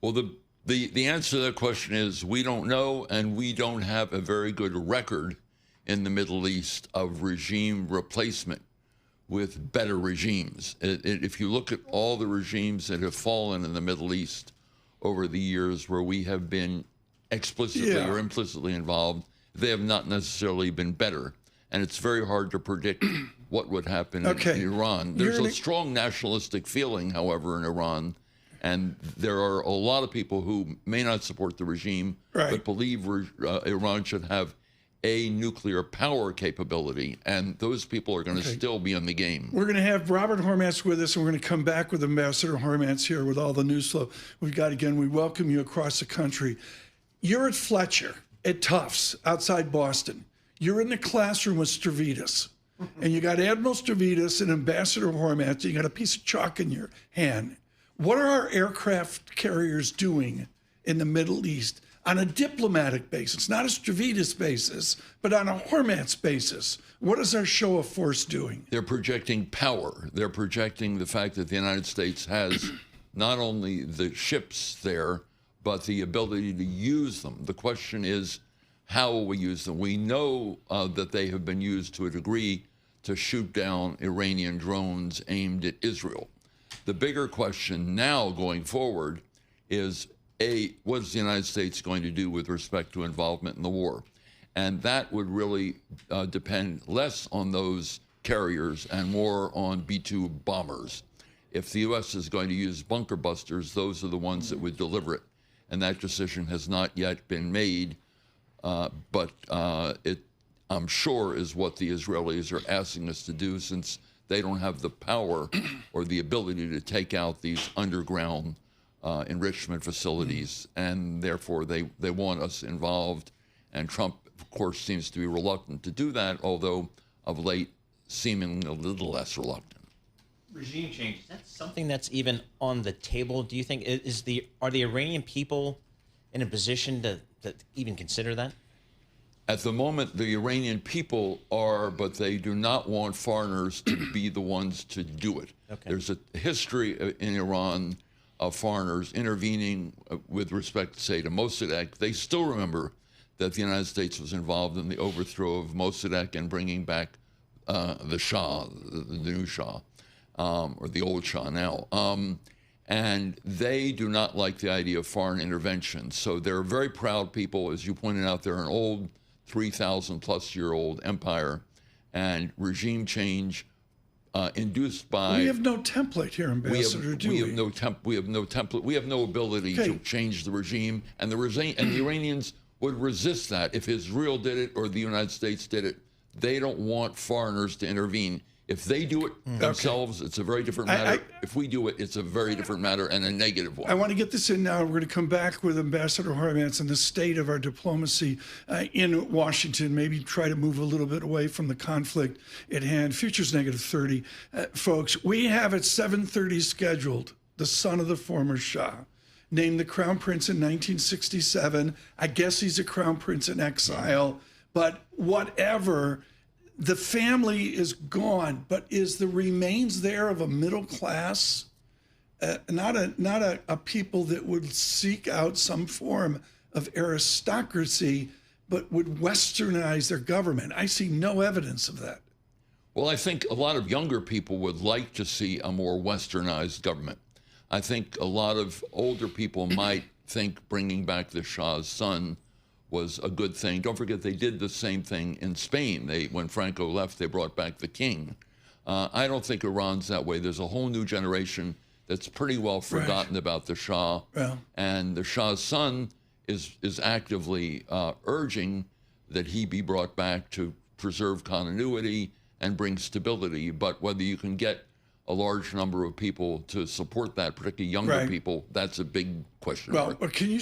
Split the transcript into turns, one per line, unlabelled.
Well, the answer to that question is we don't know, and we don't have a very good record in the Middle East of regime replacement with better regimes. If you look at all the regimes that have fallen in the Middle East over the years where we have been explicitly or implicitly involved, they have not necessarily been better. And it's very hard to predict what would happen in Iran. There's a strong nationalistic feeling, however, in Iran. And there are a lot of people who may not support the regime, but believe Iran should have a nuclear power capability. And those people are going to still be in the game.
We're going to have Robert Hormats with us, and we're going to come back with Ambassador Hormats here with all the news flow we've got. Again, we welcome you across the country. You're at Fletcher, at Tufts, outside Boston. You're in the classroom with Stavridis. And you got Admiral Stavridis and Ambassador Hormats. You got a piece of chalk in your hand. What are our aircraft carriers doing in the Middle East on a diplomatic basis, not a Stavridis basis, but on a Hormats basis? What is our show of force doing?
They're projecting power. They're projecting the fact that the United States has not only the ships there, but the ability to use them. The question is, how will we use them? We know that they have been used to a degree to shoot down Iranian drones aimed at Israel. The bigger question now going forward is, what is the United States going to do with respect to involvement in the war? And that would really depend less on those carriers and more on B-2 bombers. If the U.S. is going to use bunker busters, those are the ones that would deliver it. And that decision has not yet been made, but it, I'm sure, is what the Israelis are asking us to do, since they don't have the power or the ability to take out these underground enrichment facilities, and therefore they want us involved. And Trump, of course, seems to be reluctant to do that, although of late seemingly a little less reluctant.
Regime change, is that something that's even on the table? Do you think are the Iranian people in a position to even consider that?
At the moment, the Iranian people are, but they do not want foreigners to be the ones to do it. There's a history in Iran of foreigners intervening with respect, say, to Mossadegh. They still remember that the United States was involved in the overthrow of Mossadegh and bringing back the Shah, the new Shah, or the old Shah now. And they do not like the idea of foreign intervention. So they're very proud people. As you pointed out, they're an old 3,000-plus-year-old empire, and regime change induced by...
We have no template here, Ambassador, do we?
We have no template. We have no ability to change the regime, and the Iranians would resist that if Israel did it or the United States did it. They don't want foreigners to intervene. If they do it themselves, it's a very different matter. If we do it, it's a very different matter, and a negative one.
I want to get this in now. We're going to come back with Ambassador Hormats and the state of our diplomacy in Washington, maybe try to move a little bit away from the conflict at hand. Future's -30. Folks, we have at 7:30 scheduled the son of the former Shah, named the Crown Prince in 1967. I guess he's a Crown Prince in exile, but whatever. The family is gone, but is the remains there of a middle class, not a people that would seek out some form of aristocracy, but would westernize their government? I see no evidence of that.
Well, I think a lot of younger people would like to see a more westernized government. I think a lot of older people might think bringing back the Shah's son was a good thing. Don't forget, they did the same thing in Spain. When Franco left, they brought back the king. I don't think Iran's that way. There's a whole new generation that's pretty well forgotten about the Shah. And the Shah's son is actively urging that he be brought back to preserve continuity and bring stability. But whether you can get a large number of people to support that, particularly younger people, that's a big question mark.
Well, can you